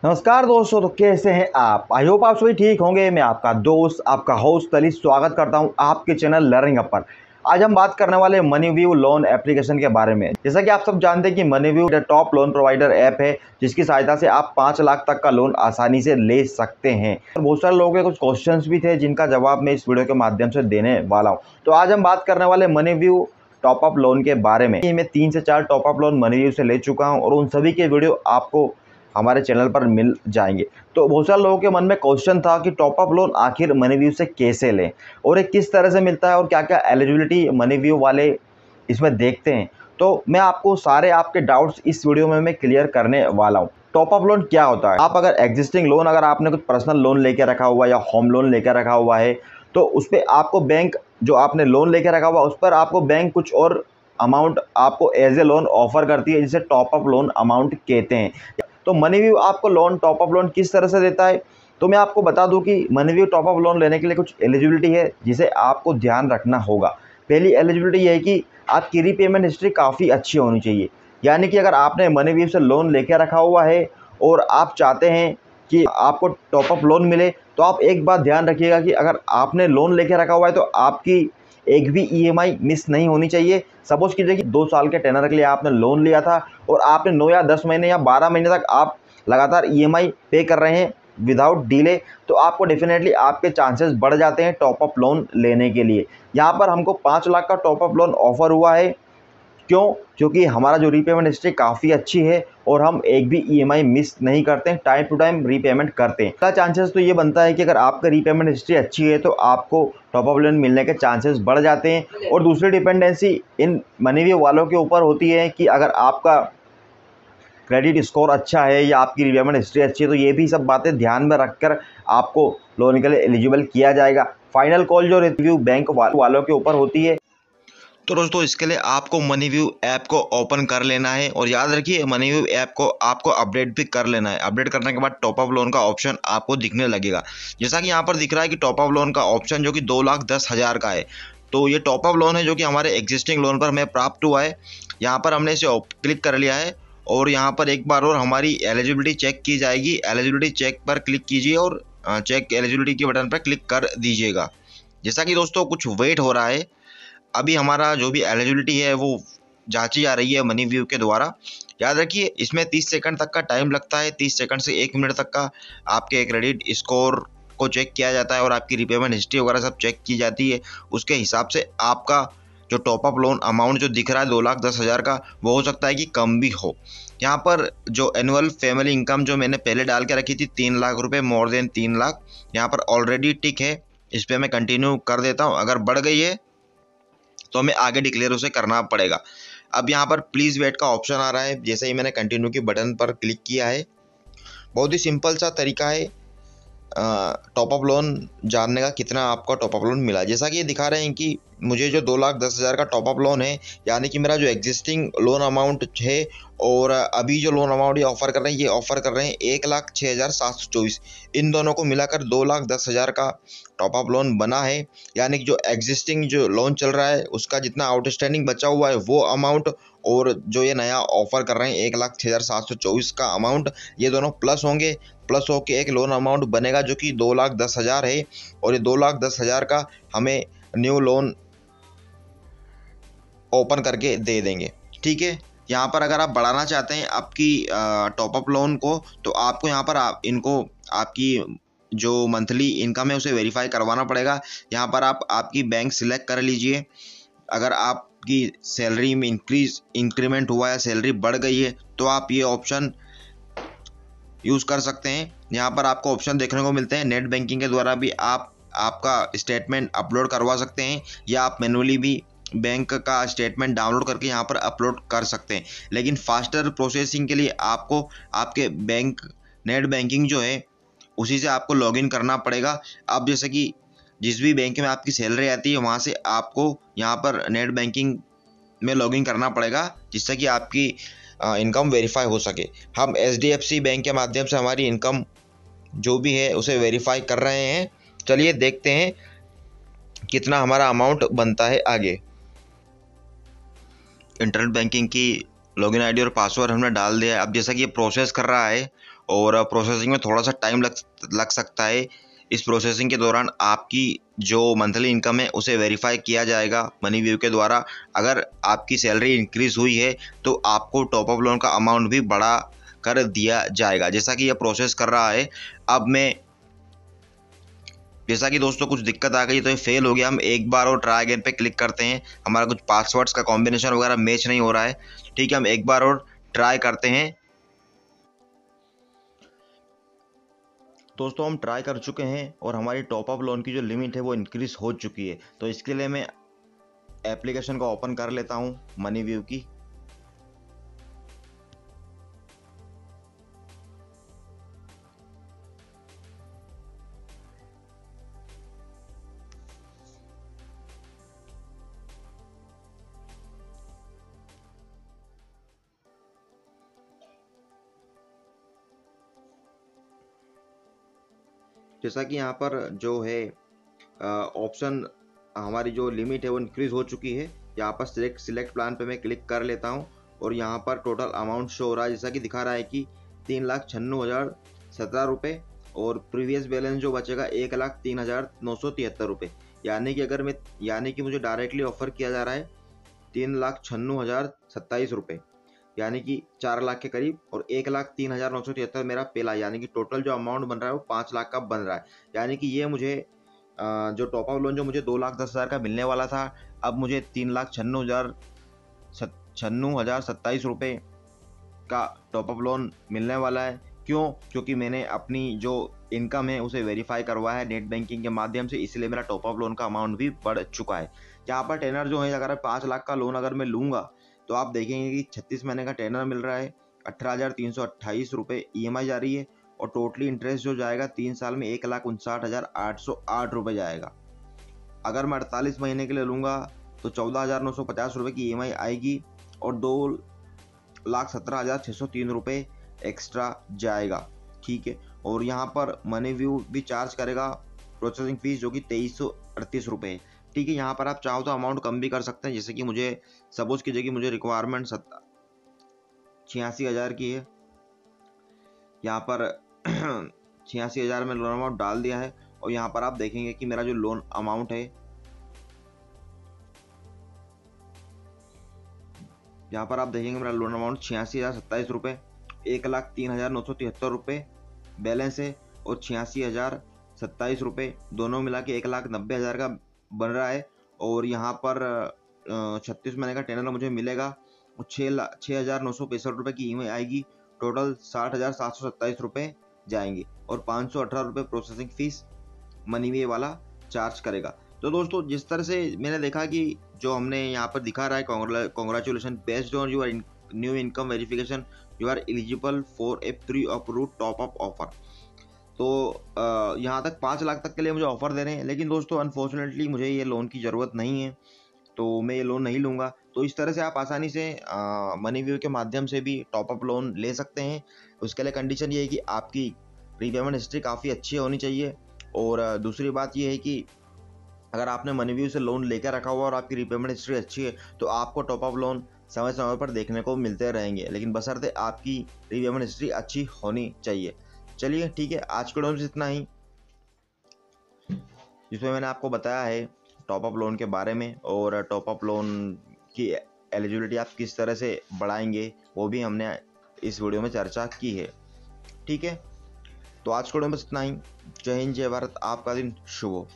नमस्कार दोस्तों, तो कैसे हैं आप। आई होप आप सभी ठीक होंगे। मैं आपका दोस्त, आपका होस्ट तली स्वागत करता हूं आपके चैनल लर्निंग अप पर। आज हम बात करने वाले मनीव्यू लोन एप्लीकेशन के बारे में। जैसा कि आप सब जानते हैं कि MoneyView top loan provider app है, जिसकी सहायता से आप 5 लाख तक का लोन आसानी से ले सकते हैं। बहुत सारे लोगों के कुछ क्वेश्चंस भी थे, जिनका जवाब मैं इस वीडियो के माध्यम से देने वाला हूँ। तो आज हम बात करने वाले मनीव्यू टॉपअप लोन के बारे में। मैं 3 से 4 टॉपअप लोन मनीव्यू से ले चुका हूँ और उन सभी के वीडियो आपको हमारे चैनल पर मिल जाएंगे। तो बहुत सारे लोगों के मन में क्वेश्चन था कि टॉपअप लोन आखिर मनीव्यू से कैसे लें और ये किस तरह से मिलता है और क्या क्या एलिजिबिलिटी मनीव्यू वाले इसमें देखते हैं। तो मैं आपको सारे आपके डाउट्स इस वीडियो में मैं क्लियर करने वाला हूँ। टॉपअप लोन क्या होता है। आप अगर एग्जिस्टिंग लोन, अगर आपने कुछ पर्सनल लोन लेके रखा हुआ है या होम लोन लेकर रखा हुआ है, तो उस पर आपको बैंक, जो आपने लोन लेके रखा हुआ उस पर आपको बैंक कुछ और अमाउंट आपको एज ए लोन ऑफर करती है, जिसे टॉपअप लोन अमाउंट कहते हैं। तो मनीव्यू आपको लोन टॉपअप लोन किस तरह से देता है, तो मैं आपको बता दूं कि मनीव्यू टॉपअप लोन लेने के लिए कुछ एलिजिबिलिटी है जिसे आपको ध्यान रखना होगा। पहली एलिजिबिलिटी ये है कि आपकी रीपेमेंट हिस्ट्री काफ़ी अच्छी होनी चाहिए। यानी कि अगर आपने मनीव्यू से लोन लेके रखा हुआ है और आप चाहते हैं कि आपको टॉपअप लोन मिले, तो आप एक बात ध्यान रखिएगा कि अगर आपने लोन लेके रखा हुआ है तो आपकी एक भी ईएमआई मिस नहीं होनी चाहिए। सपोज कीजिए कि 2 साल के टेनर के लिए आपने लोन लिया था और आपने 9 या 10 महीने या 12 महीने तक आप लगातार ईएमआई पे कर रहे हैं विदाउट डिले, तो आपको डेफिनेटली आपके चांसेस बढ़ जाते हैं टॉपअप लोन लेने के लिए। यहाँ पर हमको 5 लाख का टॉपअप लोन ऑफर हुआ है। क्यों? क्योंकि हमारा जो रीपेमेंट हिस्ट्री काफ़ी अच्छी है और हम एक भी ईएमआई मिस नहीं करते हैं, टाइम टू टाइम रीपेमेंट करते हैं। इसका चांसेस तो ये बनता है कि अगर आपका रीपेमेंट हिस्ट्री अच्छी है तो आपको टॉपअप लोन मिलने के चांसेस बढ़ जाते हैं। और दूसरी डिपेंडेंसी इन मनीव्यू वालों के ऊपर होती है कि अगर आपका क्रेडिट स्कोर अच्छा है या आपकी रीपेमेंट हिस्ट्री अच्छी है, तो ये भी सब बातें ध्यान में रखकर आपको लोन के लिए एलिजिबल किया जाएगा। फाइनल कॉल जो रिव्यू बैंक वालों के ऊपर होती है। तो दोस्तों, इसके लिए आपको मनीव्यू ऐप को ओपन कर लेना है और याद रखिए मनीव्यू ऐप को आपको अपडेट भी कर लेना है। अपडेट करने के बाद टॉपअप लोन का ऑप्शन आपको दिखने लगेगा। जैसा कि यहाँ पर दिख रहा है कि टॉपअप लोन का ऑप्शन जो कि 2,10,000 का है। तो ये टॉपअप लोन है जो कि हमारे एग्जिस्टिंग लोन पर हमें प्राप्त हुआ है। यहाँ पर हमने इसे क्लिक कर लिया है और यहाँ पर एक बार और हमारी एलिजिबिलिटी चेक की जाएगी। एलिजिबिलिटी चेक पर क्लिक कीजिए और चेक एलिजिबिलिटी के बटन पर क्लिक कर दीजिएगा। जैसा कि दोस्तों कुछ वेट हो रहा है, अभी हमारा जो भी एलिजिबिलिटी है वो जांची जा रही है मनीव्यू के द्वारा। याद रखिए इसमें 30 सेकंड तक का टाइम लगता है। 30 सेकंड से 1 मिनट तक का आपके क्रेडिट स्कोर को चेक किया जाता है और आपकी रीपेमेंट हिस्ट्री वगैरह सब चेक की जाती है। उसके हिसाब से आपका जो टॉपअप लोन अमाउंट जो दिख रहा है 2,10,000 का, वो हो सकता है कि कम भी हो। यहाँ पर जो एनुअल फैमिली इनकम जो मैंने पहले डाल के रखी थी 3 लाख रुपये, मोर देन 3 लाख, यहाँ पर ऑलरेडी टिक है। इस पर मैं कंटिन्यू कर देता हूँ। अगर बढ़ गई है तो हमें आगे डिक्लेयर उसे करना पड़ेगा। अब यहाँ पर प्लीज़ वेट का ऑप्शन आ रहा है। जैसे ही मैंने कंटिन्यू के बटन पर क्लिक किया है, बहुत ही सिंपल सा तरीका है टॉपअप लोन जानने का, कितना आपका टॉपअप लोन मिला। जैसा कि ये दिखा रहे हैं कि मुझे जो 2,10,000 का टॉपअप लोन है, यानी कि मेरा जो एग्जिस्टिंग लोन अमाउंट है और अभी जो लोन अमाउंट ये ऑफ़र कर रहे हैं, ये ऑफ़र कर रहे हैं 1,06,724। इन दोनों को मिलाकर 2,10,000 का टॉपअप लोन बना है। यानी कि जो एग्जिस्टिंग जो लोन चल रहा है उसका जितना आउटस्टैंडिंग बचा हुआ है वो अमाउंट और जो ये नया ऑफ़र कर रहे हैं 1,06,724 का अमाउंट, ये दोनों प्लस होंगे। प्लस होकर एक लोन अमाउंट बनेगा जो कि 2,10,000 है और ये 2,10,000 का हमें न्यू लोन ओपन करके दे देंगे। ठीक है। यहाँ पर अगर आप बढ़ाना चाहते हैं आपकी टॉपअप लोन को, तो आपको यहाँ पर इनको आपकी जो मंथली इनकम है उसे वेरीफाई करवाना पड़ेगा। यहाँ पर आप आपकी बैंक सिलेक्ट कर लीजिए। अगर आपकी सैलरी में इंक्रीमेंट हुआ है, सैलरी बढ़ गई है, तो आप ये ऑप्शन यूज़ कर सकते हैं। यहाँ पर आपको ऑप्शन देखने को मिलते हैं। नेट बैंकिंग के द्वारा भी आप आपका स्टेटमेंट अपलोड करवा सकते हैं या आप मैनुअली भी बैंक का स्टेटमेंट डाउनलोड करके यहाँ पर अपलोड कर सकते हैं। लेकिन फास्टर प्रोसेसिंग के लिए आपको आपके बैंक नेट बैंकिंग जो है उसी से आपको लॉगिन करना पड़ेगा। अब जैसे कि जिस भी बैंक में आपकी सैलरी आती है वहाँ से आपको यहाँ पर नेट बैंकिंग में लॉगिन करना पड़ेगा, जिससे कि आपकी इनकम वेरीफाई हो सके। हम HDFC बैंक के माध्यम से हमारी इनकम जो भी है उसे वेरीफाई कर रहे हैं। चलिए देखते हैं कितना हमारा अमाउंट बनता है आगे। इंटरनेट बैंकिंग की लॉगिन आईडी और पासवर्ड हमने डाल दिया है। अब जैसा कि ये प्रोसेस कर रहा है और प्रोसेसिंग में थोड़ा सा टाइम लग सकता है। इस प्रोसेसिंग के दौरान आपकी जो मंथली इनकम है उसे वेरीफाई किया जाएगा मनीव्यू के द्वारा। अगर आपकी सैलरी इंक्रीज़ हुई है तो आपको टॉप अप लोन का अमाउंट भी बढ़ा कर दिया जाएगा। जैसा कि यह प्रोसेस कर रहा है, अब मैं जैसा कि दोस्तों कुछ दिक्कत आ गई तो ये फेल हो गया। हम एक बार और ट्राई अगेन पे क्लिक करते हैं। हमारा कुछ पासवर्ड्स का कॉम्बिनेशन वगैरह मैच नहीं हो रहा है। ठीक है, हम एक बार और ट्राई करते हैं। दोस्तों हम ट्राई कर चुके हैं और हमारी टॉप अप लोन की जो लिमिट है वो इंक्रीज़ हो चुकी है। तो इसके लिए मैं एप्लीकेशन को ओपन कर लेता हूँ मनीव्यू की। जैसा कि यहाँ पर जो है ऑप्शन, हमारी जो लिमिट है वो इंक्रीज़ हो चुकी है। यहाँ पर सिलेक्ट प्लान पे मैं क्लिक कर लेता हूँ और यहाँ पर टोटल अमाउंट शो हो रहा है। जैसा कि दिखा रहा है कि 3,96,017 रुपये और प्रीवियस बैलेंस जो बचेगा 1,03,973 रुपये। यानी कि मुझे डायरेक्टली ऑफर किया जा रहा है 3,96,027 रुपये, यानी कि 4 लाख के करीब, और 1,03,973 मेरा पहला, यानी कि टोटल जो अमाउंट बन रहा है वो 5 लाख का बन रहा है। यानी कि ये मुझे जो टॉप अप लोन जो मुझे 2,10,000 का मिलने वाला था, अब मुझे 3,96,027 रुपये का टॉप अप लोन मिलने वाला है। क्यों? क्योंकि मैंने अपनी जो इनकम है उसे वेरीफाई करवाया है नेट बैंकिंग के माध्यम से, इसलिए मेरा टॉप अप लोन का अमाउंट भी बढ़ चुका है। यहाँ पर टेनर जो है, अगर 5 लाख का लोन अगर मैं लूँगा तो आप देखेंगे कि 36 महीने का टेनर मिल रहा है, 18,328 रुपये EMI जा रही है और टोटली इंटरेस्ट जो जाएगा 3 साल में 1,59,808 रुपये जाएगा। अगर मैं 48 महीने के लिए लूँगा तो 14,950 रुपये की EMI आएगी और 2,17,603 रुपये एक्स्ट्रा जाएगा। ठीक है, और यहाँ पर मनीव्यू भी चार्ज करेगा प्रोसेसिंग फीस जो कि 2,338 रुपये है। ठीक है, यहाँ पर आप चाहो तो अमाउंट कम भी कर सकते हैं। जैसे कि मुझे सपोज कीजिए कि मुझे रिक्वायरमेंट 86,000 की है, यहाँ पर 86,000 में लोन अमाउंट डाल दिया है और यहाँ पर आप देखेंगे कि मेरा जो लोन अमाउंट है, यहाँ पर आप देखेंगे मेरा लोन अमाउंट 86,027 रुपये, 1,03,973 रुपये बैलेंस है और 86,027 रुपये दोनों मिला के 1,90,000 का बन रहा है। और यहाँ पर 36 महीने का टेनर मुझे मिलेगा और 6,965 रुपये की EMI आएगी। टोटल 60,727 रुपये जाएंगे और 518 रुपये प्रोसेसिंग फीस मनीवे वाला चार्ज करेगा। तो दोस्तों जिस तरह से मैंने देखा कि जो हमने यहाँ पर दिखा रहा है, congratulation, based on your new income verification you are eligible for a pre approved top up offer. तो यहाँ तक 5 लाख तक के लिए मुझे ऑफर दे रहे हैं, लेकिन दोस्तों अनफॉर्चुनेटली मुझे ये लोन की ज़रूरत नहीं है, तो मैं ये लोन नहीं लूँगा। तो इस तरह से आप आसानी से मनीव्यू के माध्यम से भी टॉप अप लोन ले सकते हैं। उसके लिए कंडीशन ये है कि आपकी रीपेमेंट हिस्ट्री काफ़ी अच्छी होनी चाहिए। और दूसरी बात ये है कि अगर आपने मनीव्यू से लोन लेकर रखा हुआ और आपकी रीपेमेंट हिस्ट्री अच्छी है तो आपको टॉप अप लोन समय समय पर देखने को मिलते रहेंगे, लेकिन बशर्ते आपकी रीपेमेंट हिस्ट्री अच्छी होनी चाहिए। चलिए ठीक है, आज के वीडियो में इतना ही, जिसमें मैंने आपको बताया है टॉप अप लोन के बारे में और टॉप अप लोन की एलिजिबिलिटी आप किस तरह से बढ़ाएंगे वो भी हमने इस वीडियो में चर्चा की है। ठीक है, तो आज के वीडियो में इतना ही। जय हिंद, जय भारत, आपका दिन शुभ हो।